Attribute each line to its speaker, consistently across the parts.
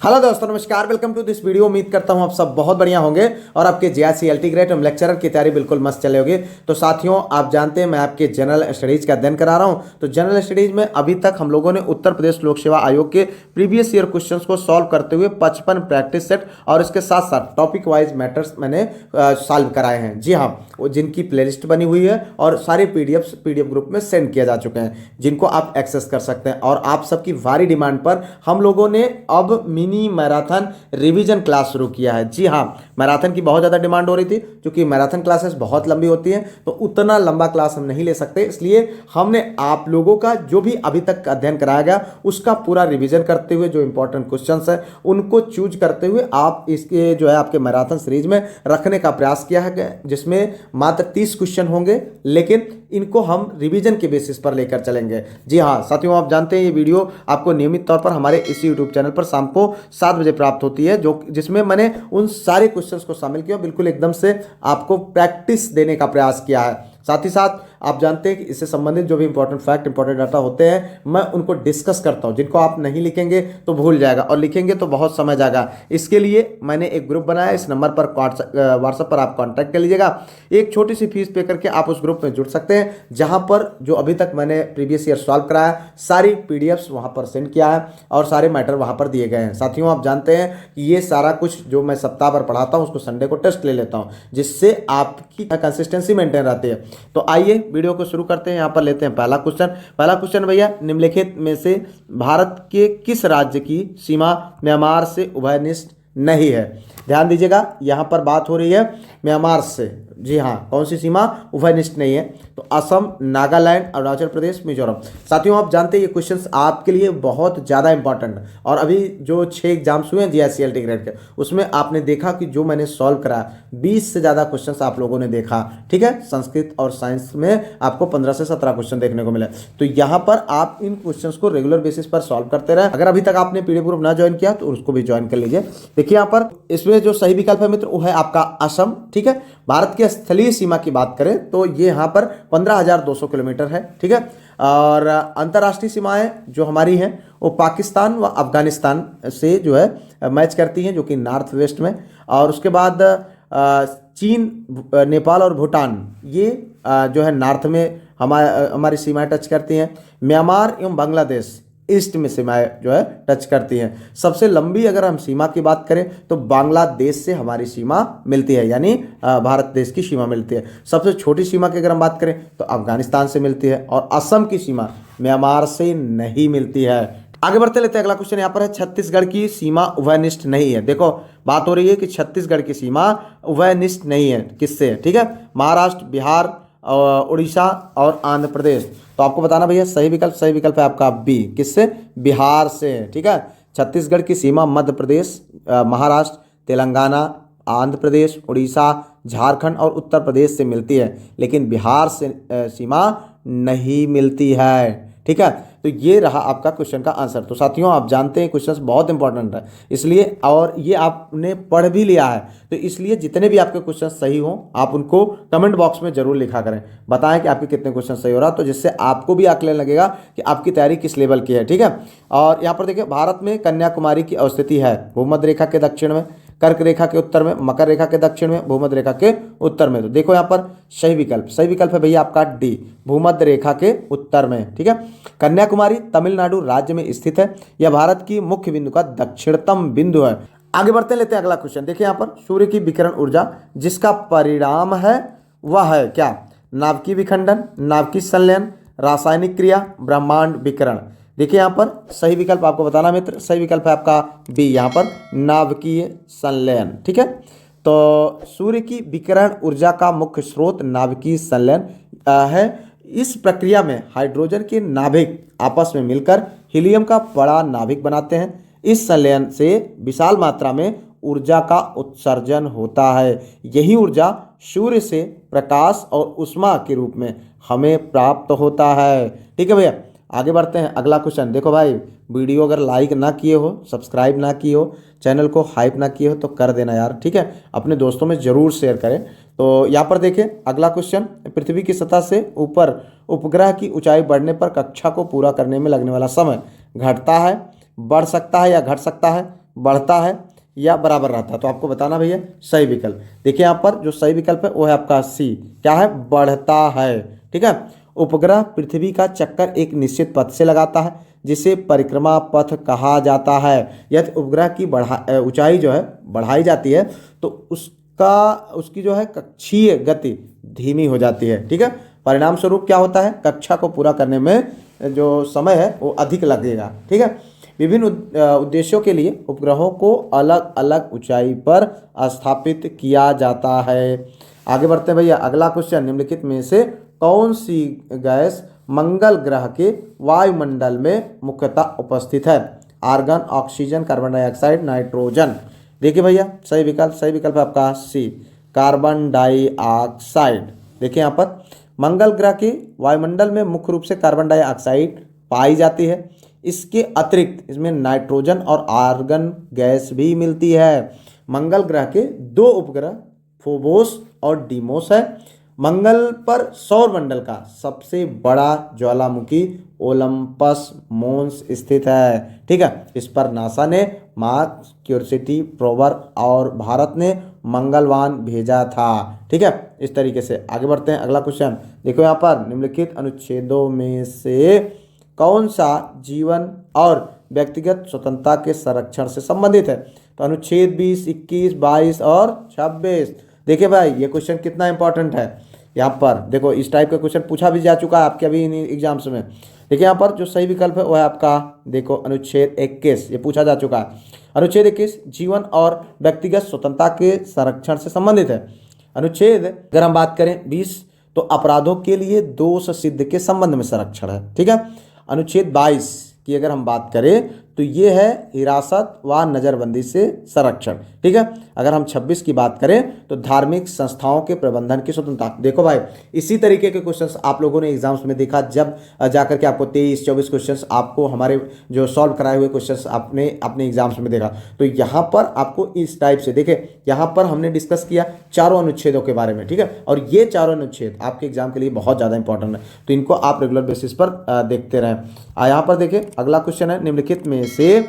Speaker 1: Hello दोस्तों, नमस्कार। Welcome to this video. उम्मीद करता हूं आप सब बहुत बढ़िया होंगे और आपके जेआरसी एलटी ग्रेड एवं लेक्चरर की तैयारी बिल्कुल मस्त चले होगी। तो साथियों, आप जानते हैं मैं आपके जनरल स्टडीज का अध्ययन करा रहा हूं। तो जनरल स्टडीज में अभी तक हम लोगों ने उत्तर प्रदेश लोक सेवा आयोग के प्रीवियस ईयर क्वेश्चंस को सॉल्व करते हुए 55 प्रैक्टिस सेट और इसके साथ साथ टॉपिक वाइज मैटर्स मैंने सॉल्व कराए हैं। जी हाँ, वो जिनकी प्लेलिस्ट बनी हुई है और सारे पीडीएफ ग्रुप में सेंड किए जा चुके हैं, जिनको आप एक्सेस कर सकते हैं। और आप सबकी भारी डिमांड पर हम लोगों ने अब मिनी मैराथन रिवीजन क्लास शुरू किया है। जी हाँ, मैराथन की बहुत ज़्यादा डिमांड हो रही थी, क्योंकि मैराथन क्लासेस बहुत लंबी होती हैं, तो उतना लंबा क्लास हम नहीं ले सकते। इसलिए हमने आप लोगों का जो भी अभी तक अध्ययन कराया गया उसका पूरा रिवीजन करते हुए जो इंपॉर्टेंट क्वेश्चंस है उनको चूज करते हुए आप इसके जो है आपके मैराथन सीरीज में रखने का प्रयास किया है, जिसमें मात्र 30 क्वेश्चन होंगे, लेकिन इनको हम रिवीजन के बेसिस पर लेकर चलेंगे। जी हाँ साथियों, आप जानते हैं ये वीडियो आपको नियमित तौर पर हमारे इसी यूट्यूब चैनल पर शाम को 7 बजे प्राप्त होती है, जो जिसमें मैंने उन सारे क्वेश्चंस को शामिल किया, बिल्कुल एकदम से आपको प्रैक्टिस देने का प्रयास किया है। साथ ही साथ आप जानते हैं कि इससे संबंधित जो भी इंपॉर्टेंट फैक्ट, इंपॉर्टेंट डाटा होते हैं, मैं उनको डिस्कस करता हूं, जिनको आप नहीं लिखेंगे तो भूल जाएगा और लिखेंगे तो बहुत समय जाएगा। इसके लिए मैंने एक ग्रुप बनाया, इस नंबर पर व्हाट्सएप पर आप कांटेक्ट कर लीजिएगा। एक छोटी सी फीस पे करके आप उस ग्रुप में जुड़ सकते हैं, जहां पर जो अभी तक मैंने प्रीवियस ईयर सॉल्व कराया सारी पीडीएफ्स वहां पर सेंड किया है और सारे मैटर वहां पर दिए गए हैं। साथियों, आप जानते हैं कि ये सारा कुछ जो मैं सप्ताह भर पढ़ाता हूं उसको संडे को टेस्ट ले लेता हूं, जिससे आपकी कंसिस्टेंसी मेंटेन रहती है। तो आइए वीडियो को शुरू करते हैं। यहाँ पर लेते हैं पहला क्वेश्चन भैया, निम्नलिखित में से भारत के किस राज्य की सीमा म्यांमार से उभयनिष्ठ नहीं है? ध्यान दीजिएगा, यहाँ पर बात हो रही है म्यांमार से। जी हाँ, कौन सी सीमा उभयनिष्ठ नहीं है? तो असम, नागालैंड, अरुणाचल प्रदेश, मिजोरम। साथियों, आप जानते हैं ये क्वेश्चंस आपके लिए बहुत ज़्यादा इंपॉर्टेंट है और अभी जो 6 एग्जाम्स हुए हैं जीआईसी एलटी ग्रेड के, उसमें आपने देखा कि जो मैंने सॉल्व करा 20 से ज़्यादा क्वेश्चंस आप लोगों ने देखा। ठीक है, संस्कृत और साइंस में आपको 15 से 17 क्वेश्चन देखने को मिले। तो यहाँ पर आप इन क्वेश्चंस को रेगुलर बेसिस पर सॉल्व करते रहे। अगर अभी तक आपने पीडीएफ ग्रुप ना ज्वाइन किया तो उसको भी ज्वाइन कर लीजिए। देखिए यहाँ पर इसमें जो सही विकल्प है मित्र वो है आपका असम। ठीक है, भारत की स्थलीय सीमा की बात करें तो ये यहाँ पर 15,200 किलोमीटर है। ठीक है, और अंतर्राष्ट्रीय सीमाएं जो हमारी हैं वो पाकिस्तान व अफगानिस्तान से जो है मैच करती हैं, जो कि नॉर्थ वेस्ट में। और उसके बाद चीन, नेपाल और भूटान ये जो है नॉर्थ में हमारी सीमाएं टच करती हैं। म्यांमार एवं बांग्लादेश ईस्ट में सीमाएं जो है टच करती हैं। सबसे लंबी अगर हम सीमा की बात करें तो बांग्लादेश से हमारी सीमा मिलती है, यानी भारत देश की सीमा मिलती है। सबसे छोटी सीमा की अगर हम बात करें तो अफगानिस्तान से मिलती है और असम की सीमा म्यांमार से नहीं मिलती है। आगे बढ़ते लेते हैं अगला क्वेश्चन। यहाँ पर है छत्तीसगढ़ की सीमा उभयनिष्ठ नहीं है। देखो बात हो रही है कि छत्तीसगढ़ की सीमा उभयनिष्ठ नहीं है, किससे? ठीक है, महाराष्ट्र, बिहार, उड़ीसा और आंध्र प्रदेश। तो आपको बताना भैया सही विकल्प है आपका बी, किससे? बिहार से। ठीक है, छत्तीसगढ़ की सीमा मध्य प्रदेश, महाराष्ट्र, तेलंगाना, आंध्र प्रदेश, उड़ीसा, झारखंड और उत्तर प्रदेश से मिलती है, लेकिन बिहार से सीमा नहीं मिलती है। ठीक है, तो ये रहा आपका क्वेश्चन का आंसर। तो साथियों, आप जानते हैं क्वेश्चन बहुत इंपॉर्टेंट है, इसलिए और ये आपने पढ़ भी लिया है, तो इसलिए जितने भी आपके क्वेश्चन सही हों आप उनको कमेंट बॉक्स में जरूर लिखा करें, बताएं कि आपके कितने क्वेश्चन सही हो रहा, तो जिससे आपको भी आकलन लगेगा कि आपकी तैयारी किस लेवल की है। ठीक है, और यहाँ पर देखिए, भारत में कन्याकुमारी की अवस्थिति है भूमध्य रेखा के दक्षिण में, कर्क रेखा के उत्तर में, मकर रेखा के दक्षिण में, भूमध्य रेखा के उत्तर में। तो देखो यहाँ पर सही विकल्प है भैया आपका डी, भूमध्य रेखा के उत्तर में। ठीक है, कन्याकुमारी तमिलनाडु राज्य में स्थित है। यह भारत की मुख्य बिंदु का दक्षिणतम बिंदु है। आगे बढ़ते लेते हैं अगला क्वेश्चन। देखिए यहाँ पर सूर्य की विकिरण ऊर्जा जिसका परिणाम है वह है क्या? नाभिकीय विखंडन, नाभिकीय संलयन, रासायनिक क्रिया, ब्रह्मांड विकिरण। देखिए यहाँ पर सही विकल्प आपको बताना मित्र, सही विकल्प है आपका बी, यहाँ पर नाभिकीय संलयन। ठीक है, तो सूर्य की विकिरण ऊर्जा का मुख्य स्रोत नाभिकीय संलयन है। इस प्रक्रिया में हाइड्रोजन के नाभिक आपस में मिलकर हीलियम का बड़ा नाभिक बनाते हैं। इस संलयन से विशाल मात्रा में ऊर्जा का उत्सर्जन होता है। यही ऊर्जा सूर्य से प्रकाश और ऊष्मा के रूप में हमें प्राप्त होता है। ठीक है भैया, आगे बढ़ते हैं अगला क्वेश्चन। देखो भाई, वीडियो अगर लाइक ना किए हो, सब्सक्राइब ना किए हो, चैनल को हाइप ना किए हो तो कर देना यार। ठीक है, अपने दोस्तों में जरूर शेयर करें। तो यहाँ पर देखें अगला क्वेश्चन, पृथ्वी की सतह से ऊपर उपग्रह की ऊंचाई बढ़ने पर कक्षा को पूरा करने में लगने वाला समय घटता है, बढ़ सकता है या घट सकता है? बढ़ता है या बराबर रहता है? तो आपको बताना भैया सही विकल्प। देखिए यहाँ पर जो सही विकल्प है वो है आपका सी, क्या है, बढ़ता है। ठीक है। उपग्रह पृथ्वी का चक्कर एक निश्चित पथ से लगाता है जिसे परिक्रमा पथ कहा जाता है। यदि उपग्रह की ऊंचाई जो है बढ़ाई जाती है तो उसकी जो है कक्षीय गति धीमी हो जाती है। ठीक है। परिणाम स्वरूप क्या होता है, कक्षा को पूरा करने में जो समय है वो अधिक लगेगा। ठीक है। विभिन्न उद्देश्यों के लिए उपग्रहों को अलग अलग ऊंचाई पर स्थापित किया जाता है। आगे बढ़ते हैं भैया। अगला क्वेश्चन, निम्नलिखित में से कौन सी गैस मंगल ग्रह के वायुमंडल में मुख्यतः उपस्थित है? Argon, oxygen, carbon dioxide, nitrogen. देखिए भैया सही विकल्प है आपका सी, कार्बन डाइऑक्साइड। देखिए यहाँ पर मंगल ग्रह के वायुमंडल में मुख्य रूप से कार्बन डाइऑक्साइड पाई जाती है। इसके अतिरिक्त इसमें नाइट्रोजन और आर्गन गैस भी मिलती है। मंगल ग्रह के दो उपग्रह फोबोस और डीमोस है। मंगल पर सौरमंडल का सबसे बड़ा ज्वालामुखी ओलंपस मोन्स स्थित है। ठीक है। इस पर नासा ने मार्स, क्यूरियोसिटी रोवर और भारत ने मंगलयान भेजा था। ठीक है। इस तरीके से आगे बढ़ते हैं। अगला क्वेश्चन देखो यहाँ पर, निम्नलिखित अनुच्छेदों में से कौन सा जीवन और व्यक्तिगत स्वतंत्रता के संरक्षण से संबंधित है? तो अनुच्छेद 20, 21, 22 और 26। देखिए भाई ये क्वेश्चन कितना इंपॉर्टेंट है। यहाँ पर देखो इस टाइप का क्वेश्चन पूछा भी जा चुका है आपके अभी इन एग्जाम्स में। देखिए यहाँ पर जो सही विकल्प है वो है आपका, देखो अनुच्छेद 21, ये पूछा जा चुका है। अनुच्छेद 21 जीवन और व्यक्तिगत स्वतंत्रता के संरक्षण से संबंधित है। अनुच्छेद अगर हम बात करें 20 तो अपराधों के लिए दोष सिद्ध के संबंध में संरक्षण है। ठीक है। अनुच्छेद 22 की अगर हम बात करें तो ये है हिरासत व नज़रबंदी से संरक्षण। ठीक है। अगर हम 26 की बात करें तो धार्मिक संस्थाओं के प्रबंधन की स्वतंत्रता। देखो भाई इसी तरीके के क्वेश्चंस आप लोगों ने एग्जाम्स में देखा, जब जाकर के आपको 23-24 क्वेश्चंस आपको हमारे जो सॉल्व कराए हुए क्वेश्चंस आपने अपने एग्जाम्स में देखा। तो यहाँ पर आपको इस टाइप से देखे, यहाँ पर हमने डिस्कस किया चारों अनुच्छेदों के बारे में। ठीक है। और ये चारों अनुच्छेद आपके एग्जाम के लिए बहुत ज़्यादा इंपॉर्टेंट है, तो इनको आप रेगुलर बेसिस पर देखते रहें। यहाँ पर देखिए अगला क्वेश्चन है, निम्नलिखित में से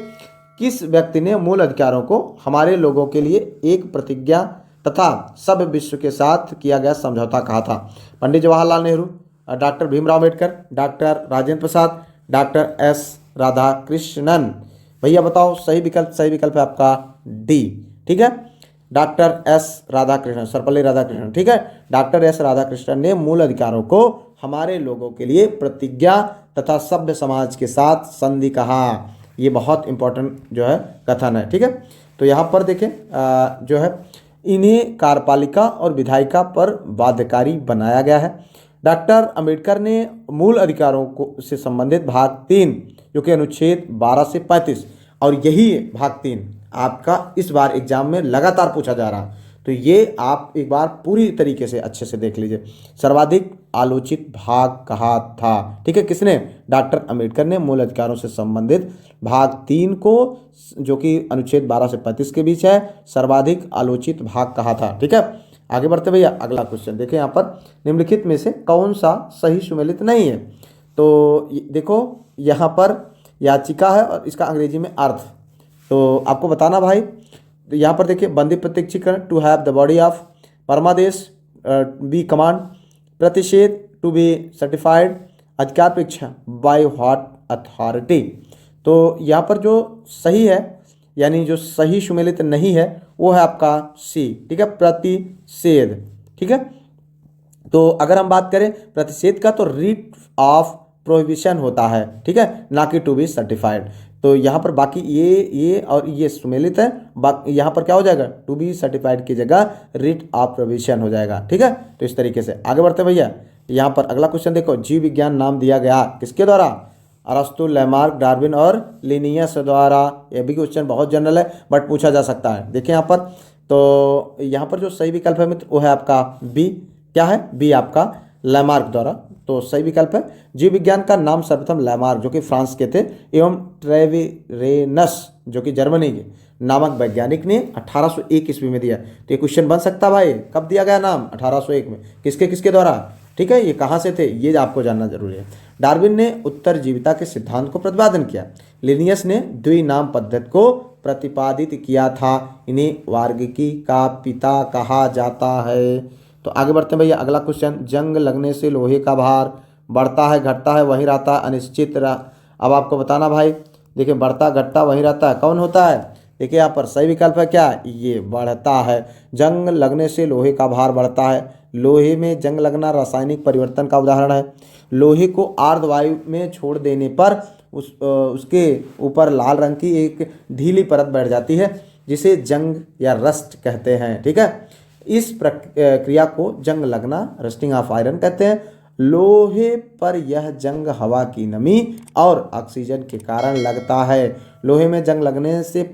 Speaker 1: किस व्यक्ति ने मूल अधिकारों को हमारे लोगों के लिए एक प्रतिज्ञा तथा सब विश्व के साथ किया गया समझौता कहा था? Pandit Jawaharlal Nehru, doctor Bhimrao Ambedkar, doctor Rajendra Prasad, doctor S Radhakrishnan. भैया बताओ सही विकल्प है आपका डी। ठीक है। Doctor S Radhakrishnan, Sarvepalli Radhakrishnan. ठीक है। डॉक्टर एस राधाकृष्णन ने मूल अधिकारों को हमारे लोगों के लिए प्रतिज्ञा तथा सभ्य समाज के साथ संधि कहा। ये बहुत इंपॉर्टेंट जो है कथन है। ठीक है। तो यहाँ पर देखें जो है इन्हें कार्यपालिका और विधायिका पर बाध्यकारी बनाया गया है। डॉक्टर अंबेडकर ने मूल अधिकारों को से संबंधित भाग 3 जो कि अनुच्छेद 12 से 35, और यही भाग 3 आपका इस बार एग्जाम में लगातार पूछा जा रहा है, तो ये आप एक बार पूरी तरीके से अच्छे से देख लीजिए। सर्वाधिक आलोचित भाग कहा था? ठीक है। किसने? डॉक्टर अंबेडकर ने मूल अधिकारों से संबंधित भाग 3 को, जो कि अनुच्छेद 12 से 35 के बीच है, सर्वाधिक आलोचित भाग कहा था। ठीक है। आगे बढ़ते भैया अगला क्वेश्चन देखिए यहाँ पर, निम्नलिखित में से कौन सा सही सुमेलित नहीं है? तो देखो यहाँ पर याचिका है और इसका अंग्रेजी में अर्थ, तो आपको बताना भाई। तो यहाँ पर देखिए बंदी प्रत्यक्षीकरण, to have the body of, परमादेश बी कमांड, प्रतिषेध टू बी सर्टिफाइड, अधिकार परीक्षा बाय व्हाट अथॉरिटी। तो यहाँ पर जो सही है यानी जो सही सुमेलित नहीं है वो है आपका सी। ठीक है। प्रतिषेध। ठीक है। तो अगर हम बात करें प्रतिषेध का तो रिट ऑफ प्रोहिबिशन होता है। ठीक है। ना कि टू बी सर्टिफाइड। तो यहाँ पर बाकी ये और ये सुमेलित है, यहाँ पर क्या हो जाएगा, टू बी सर्टिफाइड की जगह रिट ऑफ प्रोहिबिशन हो जाएगा। ठीक है। तो इस तरीके से आगे बढ़ते भैया। यहाँ पर अगला क्वेश्चन देखो, जीव विज्ञान नाम दिया गया किसके द्वारा? अरस्तु, लैमार्क, डार्विन और लिनियस द्वारा। यह भी क्वेश्चन बहुत जनरल है बट पूछा जा सकता है। देखिए यहाँ पर, तो यहाँ पर जो सही विकल्प है मित्र वो है आपका बी। क्या है? बी आपका लैमार्क द्वारा। तो सही विकल्प है। जीव विज्ञान का नाम सर्वप्रथम लैमार्क जो कि फ्रांस के थे एवं ट्रेविरेनस जो कि जर्मनी के नामक वैज्ञानिक ने 1801 ईस्वी में दिया। तो ये क्वेश्चन बन सकता है भाई, कब दिया गया नाम? 1801 में। किसके द्वारा? ठीक है। ये कहाँ से थे ये आपको जानना जरूरी है। डार्विन ने उत्तरजीविता के सिद्धांत को प्रतिपादन किया। लिनियस ने द्विनाम पद्धति को प्रतिपादित किया था। इन्हें वार्गिकी का पिता कहा जाता है। तो आगे बढ़ते हैं भैया, अगला क्वेश्चन, जंग लगने से लोहे का भार बढ़ता है घटता है वहीं रहता है अनिश्चित अब आपको बताना भाई, देखिए बढ़ता घटता वहीं रहता है, कौन होता है? देखिए यहाँ पर सही विकल्प है क्या? ये बढ़ता है। जंग लगने से लोहे का भार बढ़ता है। लोहे में जंग लगना रासायनिक परिवर्तन का उदाहरण है। लोहे को आर्द्रवायु में छोड़ देने पर उसके ऊपर लाल रंग की एक ढीली परत बैठ जाती है जिसे जंग या रस्ट कहते हैं। ठीक है, इस प्रक्रिया को जंग लगना, रस्टिंग ऑफ आयरन कहते हैं। लोहे पर यह जंग हवा की नमी और ऑक्सीजन के कारण लगता है। लोहे में जंग लगने से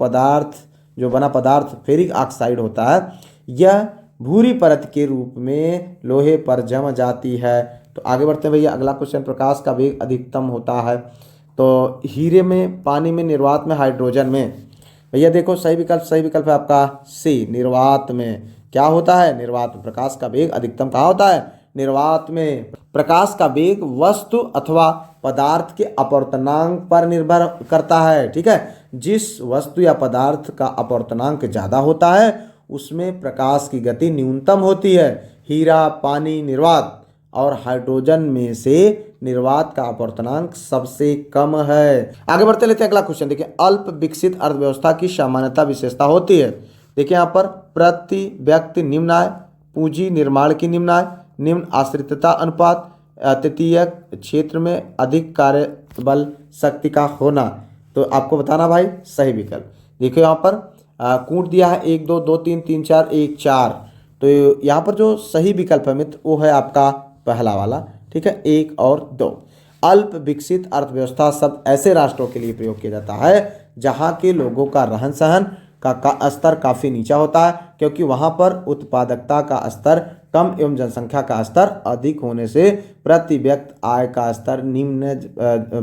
Speaker 1: जो बना पदार्थ फेरिक ऑक्साइड होता है, यह भूरी परत के रूप में लोहे पर जम जाती है। तो आगे बढ़ते हैं भैया, अगला क्वेश्चन, प्रकाश का वेग अधिकतम होता है। तो हीरे में, पानी में, निर्वात में, हाइड्रोजन में। भैया देखो सही विकल्प है आपका सी, निर्वात में। क्या होता है? निर्वात में प्रकाश का वेग अधिकतम कहाँ होता है? निर्वात में। प्रकाश का वेग वस्तु अथवा पदार्थ के अपवर्तनांक पर निर्भर करता है। ठीक है, जिस वस्तु या पदार्थ का अपवर्तनांक ज़्यादा होता है उसमें प्रकाश की गति न्यूनतम होती है। हीरा, पानी, निर्वात और हाइड्रोजन में से निर्वात का अपवर्तनांक सबसे कम है। आगे बढ़ते लेते हैं अगला क्वेश्चन, देखिए अल्प विकसित अर्थव्यवस्था की सामान्यता विशेषता होती है। देखिए यहाँ पर प्रति व्यक्ति निम्न आय, पूंजी निर्माण की निम्न आय, निम्न आश्रितता अनुपात, तृतीयक क्षेत्र में अधिक कार्यबल शक्ति का होना। तो आपको बताना भाई सही विकल्प। देखिए यहाँ पर कूट दिया है 1 2 2 3 3 4 1 4। तो यहाँ पर जो सही विकल्प है मित्र वो है आपका पहला वाला। ठीक है, 1 और 2। अल्प विकसित अर्थव्यवस्था शब्द ऐसे राष्ट्रों के लिए प्रयोग किया जाता है जहाँ के लोगों का रहन सहन का स्तर काफ़ी नीचा होता है, क्योंकि वहाँ पर उत्पादकता का स्तर कम एवं जनसंख्या का स्तर अधिक होने से प्रति व्यक्ति आय का स्तर निम्न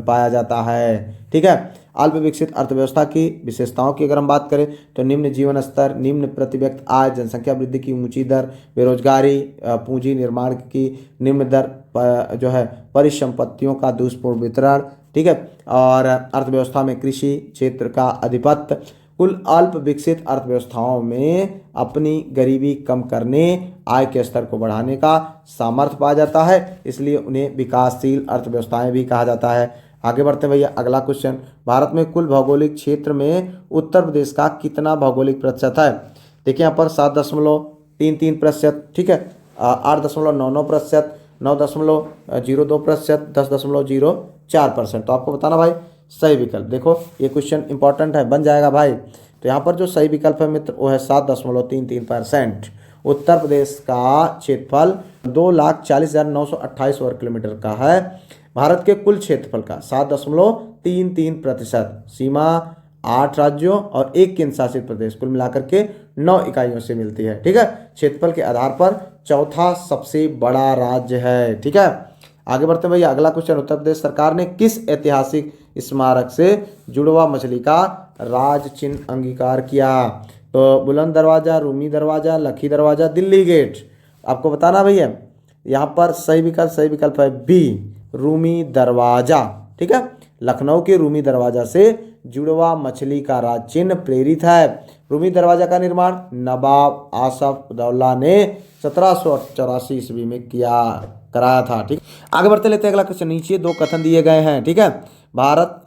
Speaker 1: पाया जाता है। ठीक है, अल्प विकसित अर्थव्यवस्था की विशेषताओं की अगर हम बात करें तो निम्न जीवन स्तर, निम्न प्रति व्यक्ति आय, जनसंख्या वृद्धि की ऊंची दर, बेरोजगारी, पूंजी निर्माण की निम्न दर, जो है परिसंपत्तियों का दुष्पूर्ण वितरण। ठीक है, और अर्थव्यवस्था में कृषि क्षेत्र का आधिपत्य। कुल अल्प विकसित अर्थव्यवस्थाओं में अपनी गरीबी कम करने, आय के स्तर को बढ़ाने का सामर्थ्य पाया जाता है, इसलिए उन्हें विकासशील अर्थव्यवस्थाएं भी कहा जाता है। आगे बढ़ते हैं भैया, अगला क्वेश्चन, भारत में कुल भौगोलिक क्षेत्र में उत्तर प्रदेश का कितना भौगोलिक प्रतिशत है? देखिए यहाँ पर 7.33%। ठीक है, 8.99%, 9.02%, 10.04%। तो आपको बताना भाई सही विकल्प। देखो ये क्वेश्चन इंपॉर्टेंट है, बन जाएगा भाई। तो यहाँ पर जो सही विकल्प है मित्र वो है 7.33%। उत्तर प्रदेश का क्षेत्रफल 2,40,928 वर्ग किलोमीटर का है। भारत के कुल क्षेत्रफल का 7.33%। सीमा 8 राज्यों और 1 केंद्र शासित प्रदेश, कुल मिलाकर के 9 इकाइयों से मिलती है। ठीक है, क्षेत्रफल के आधार पर चौथा सबसे बड़ा राज्य है। ठीक है, आगे बढ़ते हैं भैया, अगला क्वेश्चन, उत्तर प्रदेश सरकार ने किस ऐतिहासिक स्मारक से जुड़वा मछली का राज चिन्ह अंगीकार किया? तो बुलंद दरवाजा, रूमी दरवाजा, लखी दरवाजा, दिल्ली गेट। आपको बताना भैया, यहाँ पर सही विकल्प है बी, रूमी दरवाजा। ठीक है, लखनऊ के रूमी दरवाजा से जुड़वा मछली का राज चिन्ह प्रेरित है। रूमी दरवाजा का निर्माण नवाब आसफ उदौला ने 1784 ईस्वी में कराया था। ठीक, आगे बढ़ते लेते हैं अगला क्वेश्चन। नीचे 2 कथन दिए गए हैं। ठीक है, भारत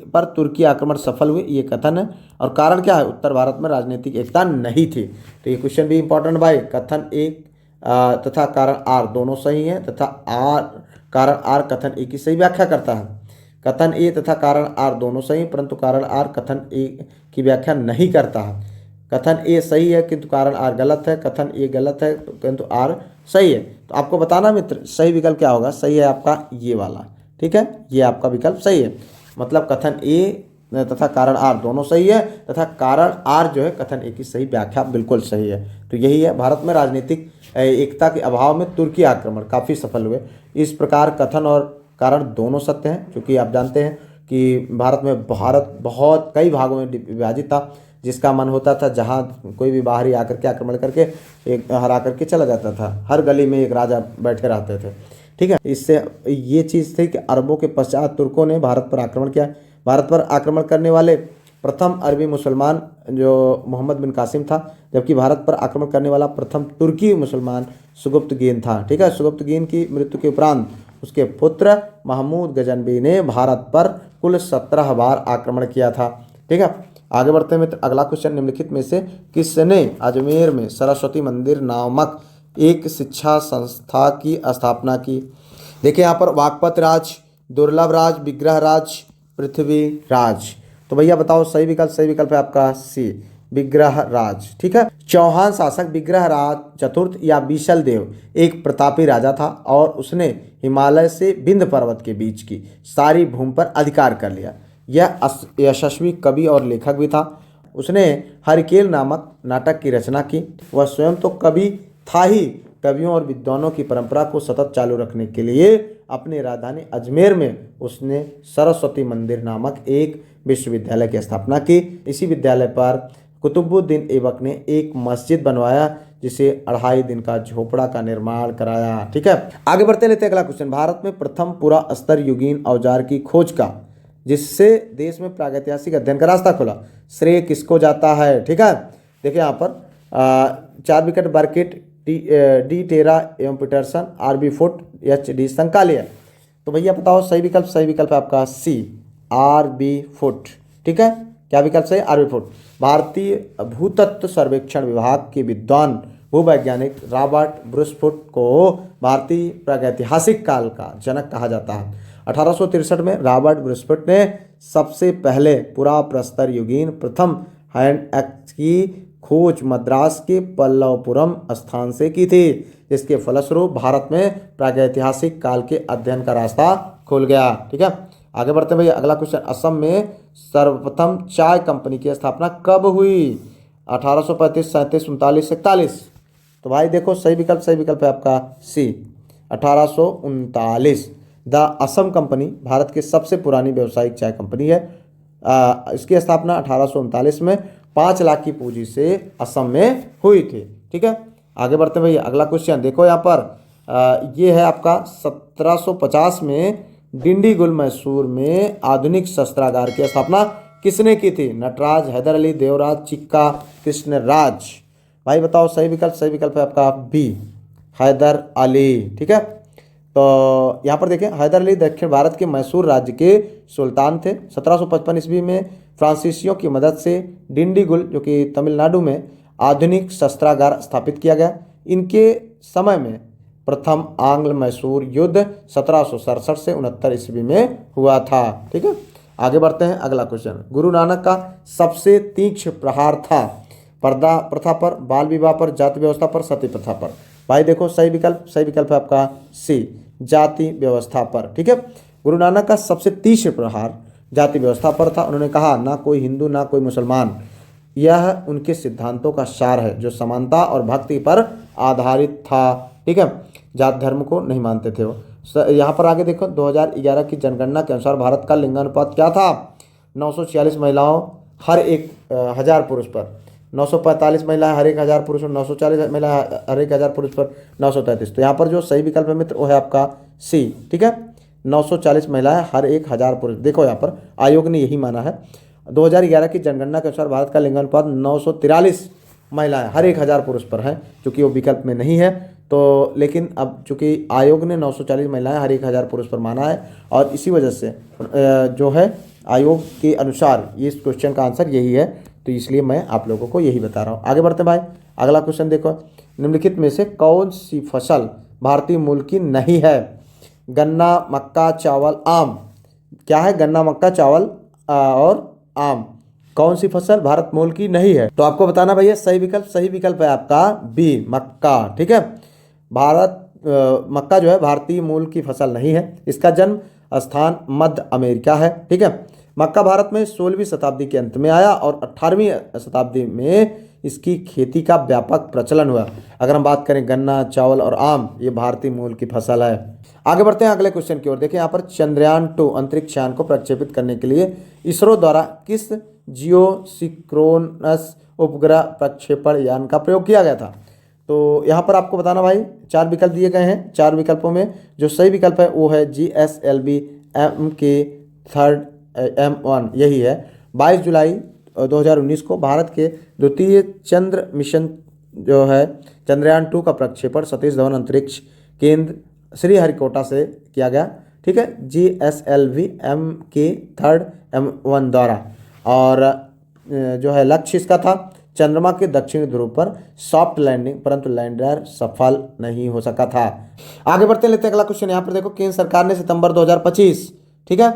Speaker 1: पर तुर्की आक्रमण सफल हुए, ये कथन है, और कारण क्या है? उत्तर भारत में राजनीतिक एकता नहीं थी। तो ये क्वेश्चन भी इंपॉर्टेंट भाई। कथन 1 तथा कारण आर दोनों सही हैं, तथा कारण आर कथन ए की सही व्याख्या करता है। कथन ए तथा कारण आर दोनों सही, परंतु कारण आर कथन ए की व्याख्या नहीं करता है। कथन ए सही है किंतु कारण आर गलत है, कथन ए गलत है किंतु आर सही है। तो आपको बताना मित्र सही विकल्प क्या होगा? सही है आपका ये वाला। ठीक है, ये आपका विकल्प सही है। मतलब कथन ए तथा कारण आर दोनों सही है, तथा कारण आर जो है कथन ए की सही व्याख्या बिल्कुल सही है। तो यही है, भारत में राजनीतिक एकता के अभाव में तुर्की आक्रमण काफ़ी सफल हुए। इस प्रकार कथन और कारण दोनों सत्य हैं, क्योंकि आप जानते हैं कि भारत बहुत कई भागों में विभाजित था, जिसका मन होता था जहाँ कोई भी बाहरी आकर के आक्रमण करके एक हरा करके चला जाता था। हर गली में एक राजा बैठे रहते थे। ठीक है, इससे ये चीज़ थी कि अरबों के पश्चात तुर्कों ने भारत पर आक्रमण किया। भारत पर आक्रमण करने वाले प्रथम अरबी मुसलमान जो मोहम्मद बिन कासिम था, जबकि भारत पर आक्रमण करने वाला प्रथम तुर्की मुसलमान सुगुप्तगीन था। ठीक है, सुगुप्तगीन की मृत्यु के उपरांत उसके पुत्र महमूद गजनबी ने भारत पर कुल 17 बार आक्रमण किया था। ठीक है, आगे बढ़ते हैं मित्र। अगला क्वेश्चन, निम्नलिखित में से किसने अजमेर में सरस्वती मंदिर नामक एक शिक्षा संस्था की स्थापना की? देखिए यहाँ पर वाकपत राज, दुर्लभ राज, विग्रह राज, पृथ्वी राज। तो भैया बताओ सही विकल्प है आपका सी, विग्रह राज। ठीक है, चौहान शासक विग्रह राज चतुर्थ या बीशल देव एक प्रतापी राजा था और उसने हिमालय से विंध्य पर्वत के बीच की सारी भूमि पर अधिकार कर लिया। यह यशस्वी कवि और लेखक भी था। उसने हरिकेल नामक नाटक की रचना की। वह स्वयं तो कवि था ही, कवियों और विद्वानों की परंपरा को सतत चालू रखने के लिए अपनी राजधानी अजमेर में उसने सरस्वती मंदिर नामक एक विश्वविद्यालय की स्थापना की। इसी विद्यालय पर कुतुबुद्दीन ऐबक ने एक मस्जिद बनवाया, जिसे 2.5 दिन का झोपड़ा का निर्माण कराया। ठीक है, आगे बढ़ते लेते अगला क्वेश्चन। भारत में प्रथम पूरा स्तर युगीन औजार की खोज का, जिससे देश में प्रागैतिहासिक अध्ययन का रास्ता खुला, श्रेय किसको जाता है? ठीक है, देखिए यहाँ पर 4 विकेट बर्किट, डी टेरा एवं Paterson, RB Foote, H D Sankalia. तो भैया बताओ सही विकल्प है आपका सी, आरबी फुट। ठीक है, क्या विकल्प सही? RB Foote. भारतीय भूतत्व सर्वेक्षण विभाग के विद्वान भूवैज्ञानिक रॉबर्ट ब्रूसफुट को भारतीय प्रागैतिहासिक काल का जनक कहा जाता है। 1863 में रॉबर्ट ब्रूसफुट ने सबसे पहले पूरा प्रस्तर युगीन प्रथम हैंड एक्स की खोज मद्रास के पल्लवपुरम स्थान से की थी, जिसके फलस्वरूप भारत में प्रागैतिहासिक काल के अध्ययन का रास्ता खुल गया। ठीक है, आगे बढ़ते हैं भैया। अगला क्वेश्चन, असम में सर्वप्रथम चाय कंपनी की स्थापना कब हुई? 1835, 37, 39, 41। तो भाई देखो सही विकल्प है आपका सी, 1839। द असम कंपनी भारत की सबसे पुरानी व्यावसायिक चाय कंपनी है। इसकी स्थापना 1839 में 5 लाख की पूंजी से असम में हुई थी। ठीक है, आगे बढ़ते हैं भैया। अगला क्वेश्चन देखो यहाँ पर ये है आपका 1750 में डिंडीगुल मैसूर में आधुनिक शस्त्रागार की स्थापना किसने की थी? नटराज, हैदर अली, देवराज, चिक्का, कृष्णराज। भाई बताओ सही विकल्प है आपका बी, हैदर अली। ठीक है, तो यहाँ पर देखें हैदर अली दक्षिण भारत के मैसूर राज्य के सुल्तान थे। 1755 ईस्वी में फ्रांसीसियों की मदद से डिंडीगुल जो कि तमिलनाडु में आधुनिक शस्त्रागार स्थापित किया गया। इनके समय में प्रथम आंग्ल मैसूर युद्ध 1767 से 69 ईस्वी में हुआ था। ठीक है, आगे बढ़ते हैं। अगला क्वेश्चन, गुरु नानक का सबसे तीक्ष्ण प्रहार था पर्दा प्रथा पर, बाल विवाह पर, जाति व्यवस्था पर, सती प्रथा पर। भाई देखो सही विकल्प है आपका सी, जाति व्यवस्था पर। ठीक है, गुरु नानक का सबसे तीक्ष्ण प्रहार जाति व्यवस्था पर था। उन्होंने कहा ना कोई हिंदू ना कोई मुसलमान, यह उनके सिद्धांतों का सार है जो समानता और भक्ति पर आधारित था। ठीक है, जात धर्म को नहीं मानते थे वो। यहाँ पर आगे देखो 2011 की जनगणना के अनुसार भारत का लिंगानुपात क्या था? 946 महिलाओं हर 1000 पुरुष पर, 945 महिलाएं हर 1000 पुरुष पर, 940 महिलाएं हर 1000 पुरुष पर, 933। तो यहाँ पर जो सही विकल्प है मित्र वो है आपका सी। ठीक है, 940 महिलाएं हर 1000 पुरुष। देखो यहाँ पर आयोग ने यही माना है। 2011 की जनगणना के अनुसार भारत का लिंगानुपात 943 महिलाएं हर 1000 पुरुष पर है, चूँकि वो विकल्प में नहीं है। तो लेकिन अब चूँकि आयोग ने 940 महिलाएं हर 1000 पुरुष पर माना है और इसी वजह से जो है आयोग के अनुसार ये इस क्वेश्चन का आंसर यही है, तो इसलिए मैं आप लोगों को यही बता रहा हूँ। आगे बढ़ते भाई। अगला क्वेश्चन देखो, निम्नलिखित में से कौन सी फसल भारतीय मूल की नहीं है? गन्ना, मक्का, चावल, आम। क्या है? गन्ना, मक्का, चावल और आम। कौन सी फसल भारत मूल की नहीं है? तो आपको बताना भैया सही विकल्प है आपका बी, मक्का। ठीक है, मक्का जो है भारतीय मूल की फसल नहीं है। इसका जन्म स्थान मध्य अमेरिका है। ठीक है, मक्का भारत में 16वीं शताब्दी के अंत में आया और 18वीं शताब्दी में इसकी खेती का व्यापक प्रचलन हुआ। अगर हम बात करें गन्ना, चावल और आम, ये भारतीय मूल की फसल है। आगे बढ़ते हैं अगले क्वेश्चन की ओर। देखिए यहाँ पर चंद्रयान 2 अंतरिक्ष यान को प्रक्षेपित करने के लिए इसरो द्वारा किस जियोसिंक्रोनस उपग्रह प्रक्षेपण यान का प्रयोग किया गया था? तो यहाँ पर आपको बताना भाई 4 विकल्प दिए गए हैं। 4 विकल्पों में जो सही विकल्प है वो है GSLV MK3 M1, यही है। 22 जुलाई 2019 को भारत के द्वितीय चंद्र मिशन जो है चंद्रयान 2 का प्रक्षेपण सतीश धवन अंतरिक्ष केंद्र श्रीहरिकोटा से किया गया। ठीक है, GSLV MK3 M1 द्वारा। और जो है लक्ष्य इसका था चंद्रमा के दक्षिणी ध्रुव पर सॉफ्ट लैंडिंग, परंतु लैंडर सफल नहीं हो सका था। आगे बढ़ते लेते हैं अगला क्वेश्चन। यहाँ पर देखो, केंद्र सरकार ने सितंबर 2025 ठीक है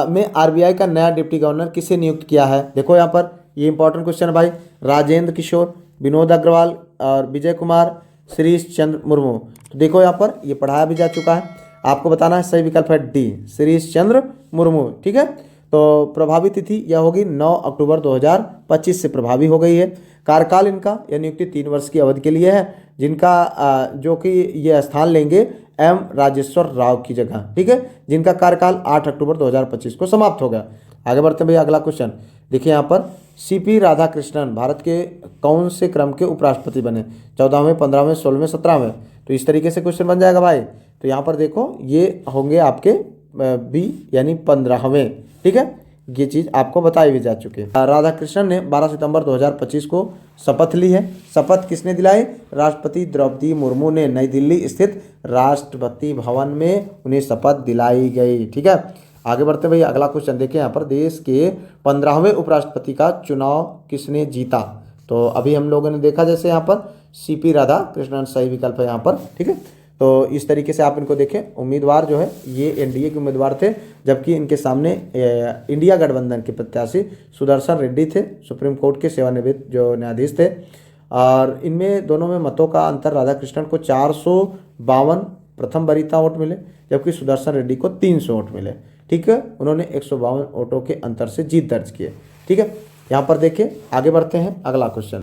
Speaker 1: में RBI का नया डिप्टी गवर्नर किसे नियुक्त किया है। देखो यहाँ पर ये इंपॉर्टेंट क्वेश्चन है भाई। राजेंद्र किशोर, विनोद अग्रवाल और विजय कुमार, श्रीश चंद्र मुर्मू। तो देखो यहाँ पर ये पढ़ाया भी जा चुका है, आपको बताना है सही विकल्प है डी, श्रीश चंद्र मुर्मू। ठीक है, तो प्रभावी तिथि यह होगी 9 अक्टूबर 2025 से प्रभावी हो गई है। कार्यकाल इनका यह नियुक्ति 3 वर्ष की अवधि के लिए है, जिनका जो कि ये स्थान लेंगे M राजेश्वर राव की जगह। ठीक है, जिनका कार्यकाल 8 अक्टूबर 2025 को समाप्त हो गया। आगे बढ़ते हैं भैया अगला क्वेश्चन। देखिए यहाँ पर CP राधाकृष्णन भारत के कौन से क्रम के उपराष्ट्रपति बने, 14वें, 15वें, 16वें, 17वें। तो इस तरीके से क्वेश्चन बन जाएगा भाई। तो यहाँ पर देखो ये होंगे आपके बी यानी 15वें। ठीक है, ये चीज़ आपको बताई भी जा चुकी है। राधाकृष्णन ने 12 सितंबर 2025 को शपथ ली है। शपथ किसने दिलाई? राष्ट्रपति द्रौपदी मुर्मू ने नई दिल्ली स्थित राष्ट्रपति भवन में उन्हें शपथ दिलाई गई। ठीक है, आगे बढ़ते भैया अगला क्वेश्चन देखिए। यहाँ पर देश के 15वें उपराष्ट्रपति का चुनाव किसने जीता। तो अभी हम लोगों ने देखा जैसे यहाँ पर CP राधाकृष्णन सही विकल्प है यहाँ पर। ठीक है, तो इस तरीके से आप इनको देखें। उम्मीदवार जो है ये NDA के उम्मीदवार थे, जबकि इनके सामने इंडिया गठबंधन के प्रत्याशी सुदर्शन रेड्डी थे, सुप्रीम कोर्ट के सेवानिवृत्त जो न्यायाधीश थे। और इनमें दोनों में मतों का अंतर, राधाकृष्णन को 452 प्रथम वरीयता वोट मिले, जबकि सुदर्शन रेड्डी को 300 वोट मिले। ठीक है, उन्होंने 152 वोटों के अंतर से जीत दर्ज किए। ठीक है, यहाँ पर देखिए आगे बढ़ते हैं अगला क्वेश्चन।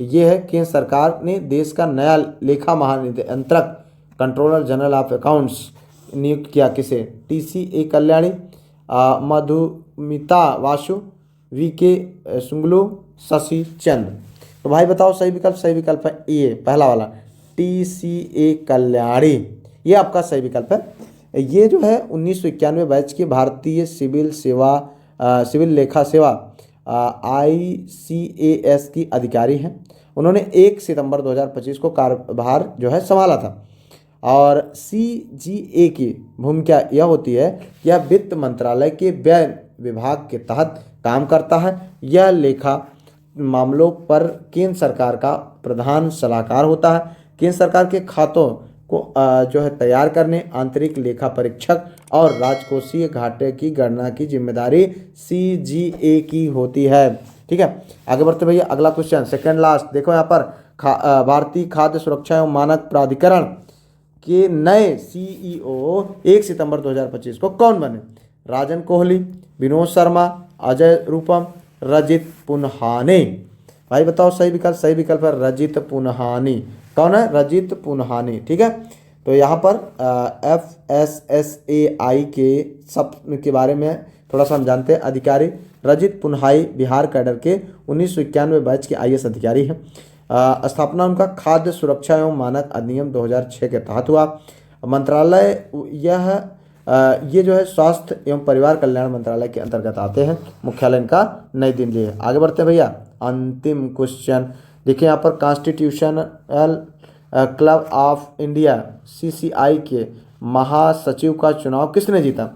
Speaker 1: ये है केंद्र सरकार ने देश का नया लेखा महानियंत्रक कंट्रोलर जनरल ऑफ अकाउंट्स नियुक्त किया किसे। TCA कल्याणी, मधुमिता वासु, VK सुंगलू, शशि चंद्र। तो भाई बताओ सही विकल्प। सही विकल्प है ये पहला वाला TCA कल्याणी, ये आपका सही विकल्प है। ये जो है 1991 बैच के भारतीय सिविल लेखा सेवा ICAS की अधिकारी हैं। उन्होंने 1 सितंबर 2025 को कार्यभार जो है संभाला था। और CGA की भूमिका यह होती है कि यह वित्त मंत्रालय के व्यय विभाग के तहत काम करता है। यह लेखा मामलों पर केंद्र सरकार का प्रधान सलाहकार होता है। केंद्र सरकार के खातों को जो है तैयार करने, आंतरिक लेखा परीक्षक और राजकोषीय घाटे की गणना की जिम्मेदारी CGA की होती है। ठीक है, आगे बढ़ते भैया अगला क्वेश्चन, सेकंड लास्ट। देखो यहाँ पर भारतीय खाद्य सुरक्षा एवं मानक प्राधिकरण के नए CEO 1 सितंबर 2025 को कौन बने। राजन कोहली, विनोद शर्मा, अजय रूपम, रजित पुन्हाने। भाई बताओ सही विकल्प। सही विकल्प है रजित पुन्हानी। कौन है? रजित पुन्हानी। ठीक है, तो यहाँ पर FSSAI के सब के बारे में थोड़ा सा हम जानते हैं। अधिकारी रजित पुन्हाई बिहार कैडर के 1991 बैच के IAS अधिकारी हैं। स्थापना उनका खाद्य सुरक्षा एवं मानक अधिनियम 2006 के तहत हुआ। मंत्रालय ये जो है स्वास्थ्य एवं परिवार कल्याण मंत्रालय के अंतर्गत आते हैं। मुख्यालय इनका नई दिल्ली है। आगे बढ़ते हैं भैया अंतिम क्वेश्चन। देखिए यहाँ पर constitutional club of India CCI के महासचिव का चुनाव किसने जीता।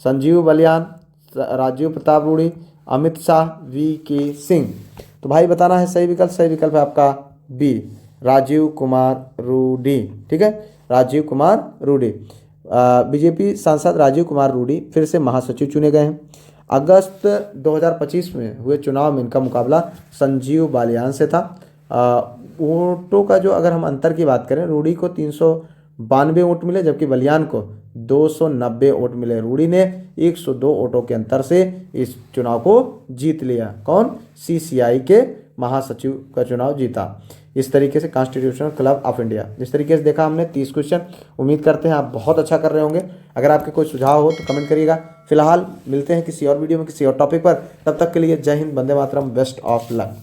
Speaker 1: संजीव बलियान, राजीव प्रताप रूडी, अमित शाह, VK सिंह। तो भाई बताना है सही विकल्प। सही विकल्प है आपका B, राजीव कुमार रूडी। ठीक है, राजीव कुमार रूडी। BJP सांसद राजीव कुमार रूडी फिर से महासचिव चुने गए हैं। अगस्त 2025 में हुए चुनाव में इनका मुकाबला संजीव बालियान से था। वोटों का जो अगर हम अंतर की बात करें, रूडी को 392 वोट मिले, जबकि बलियान को 290 वोट मिले। रूडी ने 102 वोटों के अंतर से इस चुनाव को जीत लिया। कौन? CCI के महासचिव का चुनाव जीता। इस तरीके से कॉन्स्टिट्यूशनल क्लब ऑफ इंडिया। जिस तरीके से देखा हमने 30 क्वेश्चन, उम्मीद करते हैं आप बहुत अच्छा कर रहे होंगे। अगर आपके कोई सुझाव हो तो कमेंट करिएगा। फिलहाल मिलते हैं किसी और वीडियो में किसी और टॉपिक पर। तब तक के लिए जय Hind, Vande Mataram, best of luck.